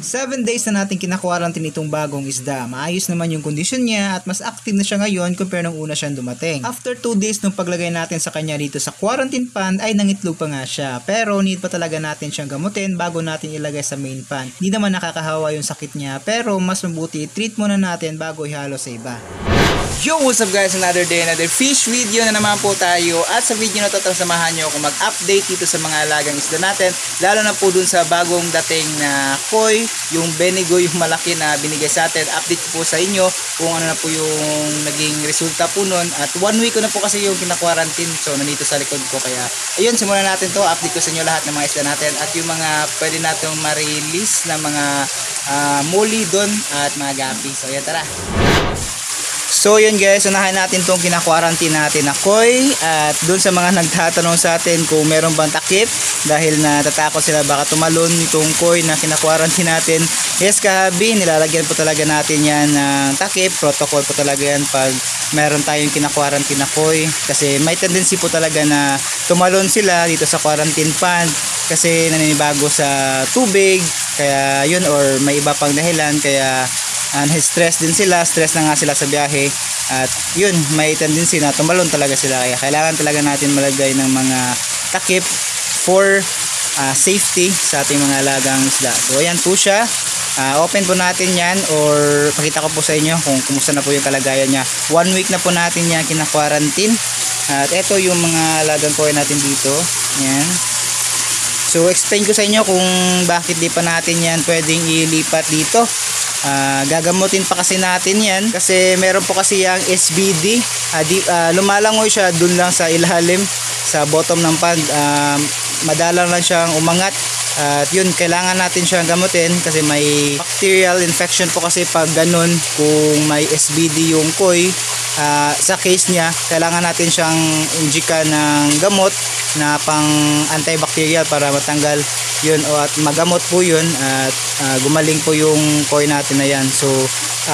7 days na natin kinakwarantin itong bagong isda. Maayos naman yung kondisyon niya at mas active na siya ngayon compare nung una siyang dumating. After 2 days nung paglagay natin sa kanya dito sa quarantine pan ay nangitlog pa nga siya. Pero need pa talaga natin siyang gamutin bago natin ilagay sa main pan. Hindi naman nakakahawa yung sakit niya pero mas mabuti i-treat muna natin bago ihalo sa iba. Yo, what's up guys? Another day, another fish video na naman po tayo. At sa video na ito, samahan nyo ako mag-update dito sa mga alagang isda natin. Lalo na po dun sa bagong dating na koi, yung benigoy, yung malaki na binigay sa atin. Update po sa inyo kung ano na po yung naging resulta po nun. At 1 week ko na po kasi yung kinakwarantin. So, nandito sa likod ko. Kaya, ayun, simulan natin to. Update ko sa inyo lahat ng mga isda natin. At yung mga pwede natin ma-release na mga muli dun at mga gapi. So, ayan, tara. So yun guys, unahin natin itong kinakwarantin natin na koi. At dun sa mga nagtatanong sa atin kung meron bang takip dahil natatakot sila baka tumalon itong koi na kinakwarantin natin. Yes kahabi, nilalagyan po talaga natin yan ng takip. Protocol po talaga yan pag meron tayong kinakwarantin na koi. Kasi may tendency po talaga na tumalon sila dito sa quarantine pan kasi naninibago sa tubig. Kaya yun, or may iba pang dahilan kaya stress din sila, stress na nga sila sa biyahe at yun, may tendency na tumalon talaga sila, kaya kailangan talaga natin malagay ng mga takip for safety sa ating mga alagang isda. So ayan po siya, open po natin yan or pakita ko po sa inyo kung kumusta na po yung kalagayan niya. 1 week na po natin yan kinakwarantin at ito yung mga alagang koi natin dito. Yan. So explain ko sa inyo kung bakit di pa natin yan pwedeng ilipat dito. Gagamutin pa kasi natin yan kasi meron po kasi yung SBD, lumalangoy siya dun lang sa ilalim sa bottom ng pond, madalang lang siyang umangat at yun, kailangan natin siyang gamutin kasi may bacterial infection po kasi pag ganun, kung may SBD yung koi. Sa case niya, kailangan natin siyang injikan ng gamot na pang antibacterial para matanggal yun at magamot po yun at gumaling po yung koi natin na yan. So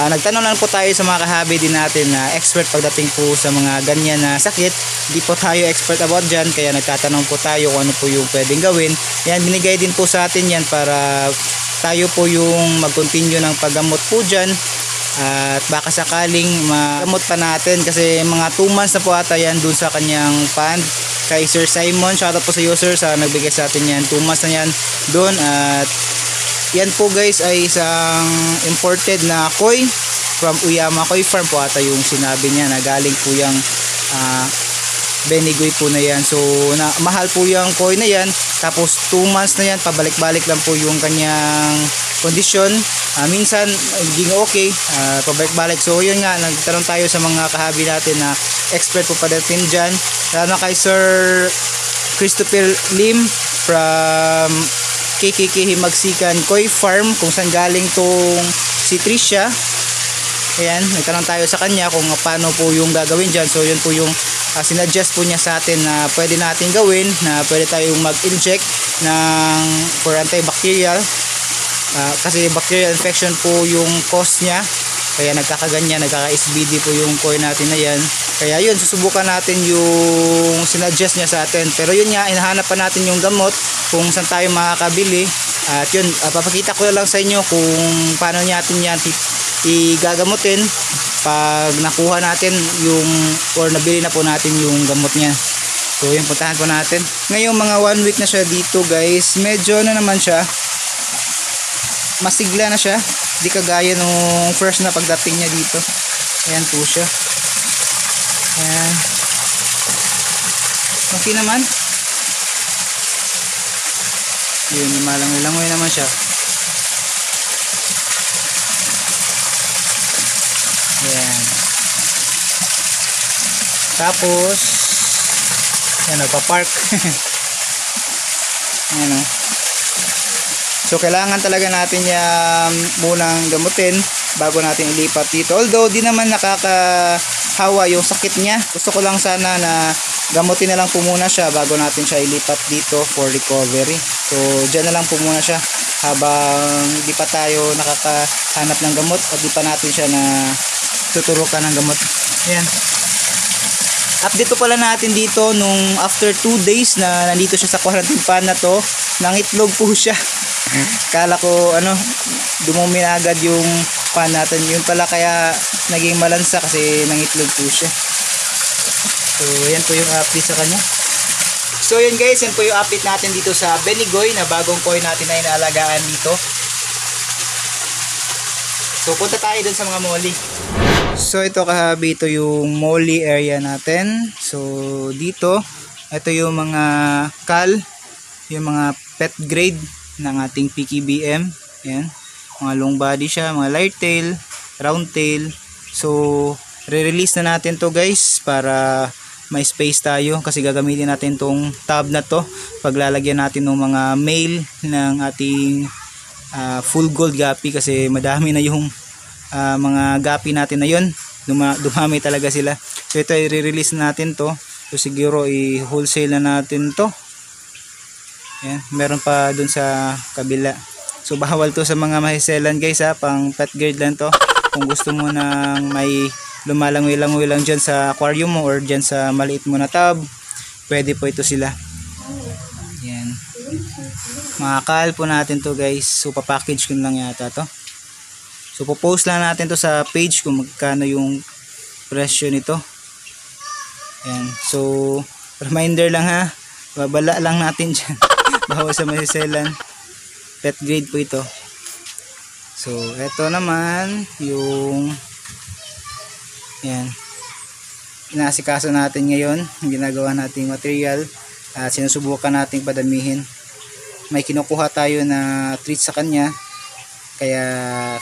nagtanong lang po tayo sa mga kahabi din natin na expert pagdating po sa mga ganyan na sakit. Di po tayo expert about dyan kaya nagtatanong po tayo kung ano po yung pwedeng gawin. Yan, binigay din po sa atin yan para tayo po yung mag-continue ng paggamot po dyan. At baka sakaling magamot pa natin kasi mga 2 months na po ata yan dun sa kanyang pond kay Sir Simon. Shoutout po sa iyo sir sa nagbigay sa atin yan. 2 months na yan dun at yan po guys ay isang imported na koi from Uyama Koi Farm po ata yung sinabi niya na galing po yung benigoy po na yan. So mahal po yung koi na yan, tapos 2 months na yan, pabalik-balik lang po yung kanyang kondisyon. Minsan naging okay, pabalik-balik. So yun nga, nagtanong tayo sa mga kahabi natin na expert po padating dyan, lalo kay Sir Christopher Lim from KKK Himagsikan Koi Farm kung saan galing tong si Tricia. Ayan, nagtanong tayo sa kanya kung paano po yung gagawin dyan. So yun po yung sinuggest po niya sa atin na pwede natin gawin, na pwede tayong mag-inject ng for antibacterial kasi bacterial infection po yung cause niya, kaya nagkakaganyan, nagkaka-SBD po yung koi natin na yan. Kaya yun, susubukan natin yung sinuggest niya sa atin, pero yun nga, hinahanap pa natin yung gamot kung saan tayo makakabili. At yun, papakita ko lang sa inyo kung paano natin yan igagamutin pag nakuha natin yung or nabili na po natin yung gamot niya. So yun, puntahan po natin. Ngayong mga 1 week na siya dito guys, medyo na naman siya, masigla na siya, di kagaya nung first na pagdating niya dito. Ayan po siya. Ayan, okay naman. Yun, malangoy-langoy naman siya. Ayan. Tapos ayan, nagpa-park. Ayan o. So kailangan talaga natin yan munang gamutin bago natin ilipat dito. Although di naman nakakahawa yung sakit niya, gusto ko lang sana na gamutin na lang po muna siya bago natin siya ilipat dito for recovery. So dyan na lang po muna siya habang di pa tayo nakakahanap ng gamot at di pa natin siya na tuturukan ng gamot. Ayan. Update po pala natin dito nung after 2 days na nandito siya sa quarantine pan na to, nangitlog po siya. Kala ko dumumi na agad yung pan natin. Yun pala kaya naging malansa kasi nangitlog po siya. So yan po yung update sa kanya. So yun guys, yan po yung update natin dito sa Benigoy na bagong koi natin na inaalagaan dito. So punta tayo dun sa mga molly. So ito kahabi, ito yung molly area natin. So dito, ito yung mga kal, yung mga pet grade ng ating PKBM. Yan, mga long body siya, mga light tail, round tail. So re-release na natin to guys para may space tayo kasi gagamitin natin tong tab na to paglalagyan natin ng mga male ng ating full gold gapi kasi madami na yung mga gapi natin na yun. Dumami talaga sila. So ito i-release natin to. So siguro i-wholesale na natin to. Yan, meron pa dun sa kabila. So bawal to sa mga mahiselan guys pang pet grade lang to. Kung gusto mo nang may lumalangoy-langoy lang dyan sa aquarium mo or dyan sa maliit mo na tub, pwede po ito sila. Yan, mga kal po natin to guys. So papackage ko lang yata to. So popost lang natin to sa page kung magkano yung presyo nito. Yan, so reminder lang babala lang natin dyan bahaw sa masiselan, pet grade po ito. So eto naman yung yan, inaasikaso natin ngayon, ginagawa nating material at sinusubukan nating padamihin. May kinukuha tayo na treat sa kanya, kaya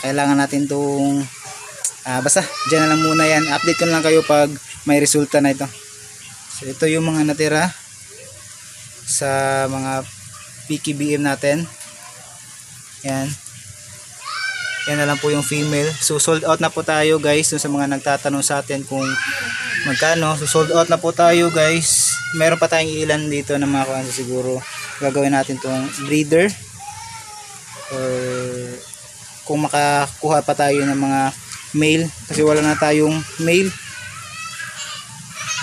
kailangan natin itong basta dyan na lang muna yan. Update ko lang kayo pag may resulta na ito. So ito yung mga natira sa mga PKBM natin. Yan, yan na lang po yung female. So sold out na po tayo guys sa mga nagtatanong sa atin kung magkano. So sold out na po tayo guys. Meron pa tayong ilan dito na mga kuwan. Siguro gagawin natin tong breeder or kung makakuha pa tayo ng mga male kasi wala na tayong male.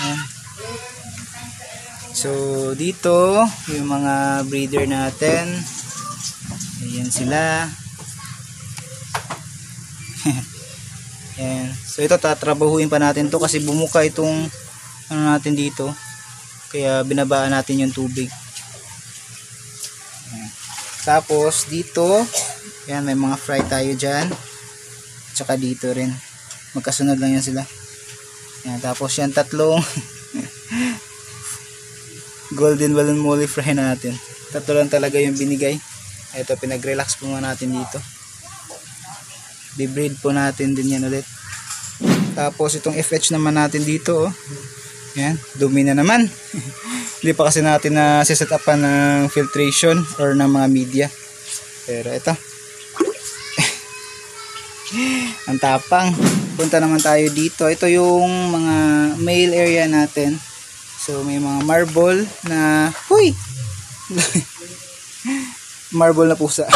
Yan. So dito yung mga breeder natin, ayan sila. Yan. So ito tatrabahuin pa natin to kasi bumuka itong natin dito, kaya binabaan natin yung tubig. Yan. Tapos dito yan, may mga fry tayo dyan, tsaka dito rin magkasunod lang yan sila. Yan. Tapos yan tatlong golden balloon molly fry natin, tatlo lang talaga yung binigay. Ito pinag-relax po muna natin dito, di-breed po natin din yan ulit. Tapos itong FH naman natin dito yan, dumi na naman. Hindi pa kasi natin na set up pa ng filtration or ng mga media, pero ito ang tapang. Punta naman tayo dito. Ito yung mga male area natin. So may mga marble na marble na pusa.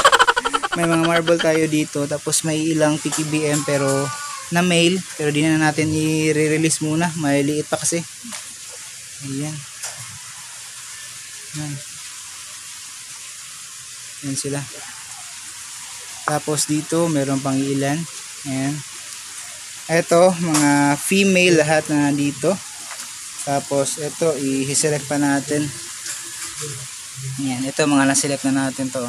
May mga marble tayo dito, tapos may ilang PKBM pero na male, pero di na natin i-release muna, maliliit pa kasi. Ayan. Yan sila. Tapos dito meron pang ilan. Ayan. Ito mga female lahat na dito. Tapos ito i-select pa natin. Ayan, ito mga na-select na natin to.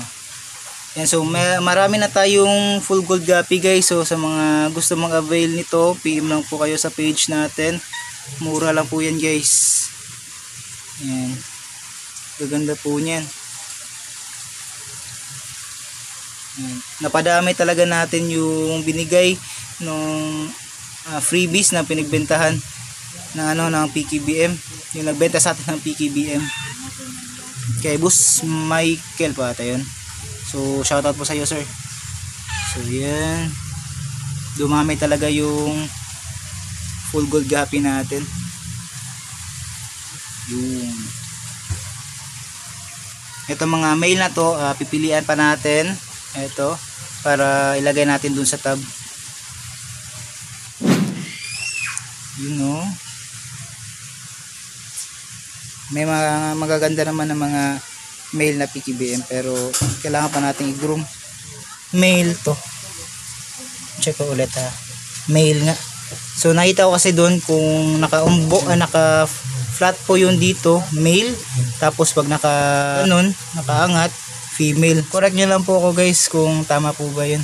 Yan, so marami na tayong full gold gapi guys. So sa mga gusto mag-avail nito, PM lang po kayo sa page natin. Mura lang po yan guys. Yan. Gaganda po niyan. Yan. Napadami talaga natin yung binigay nung freebies na pinagbentahan ng ng PKBM. Yung nagbenta sa atin ng PKBM. Kay Boss Michael pa ata yun. So shoutout po sa iyo sir. So yan, dumami talaga yung full gold gapi natin. Yun. Ito mga male na to, pipilian pa natin ito para ilagay natin dun sa tab. You know, may mga magaganda naman ng mga male na PKBM, pero kailangan pa natin i-groom. Male to. Check ko ulit ha. Male nga. So nakita ko kasi doon kung naka flat po yun dito, male. Tapos pag nakaangat, female. Correct nyo lang po ako guys kung tama po ba yun.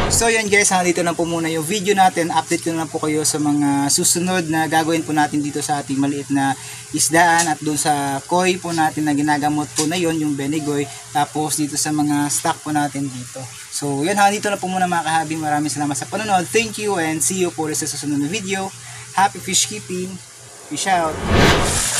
So yan guys, dito lang po muna yung video natin. Update ko na lang po kayo sa mga susunod na gagawin po natin dito sa ating maliit na isdaan at doon sa koi po natin na ginagamot po na yon, yung benigoy. Tapos dito sa mga stock po natin dito. So yan, dito lang po muna mga kahabi. Maraming salamat sa panonood. Thank you and see you po sa susunod na video. Happy fish keeping. Peace out.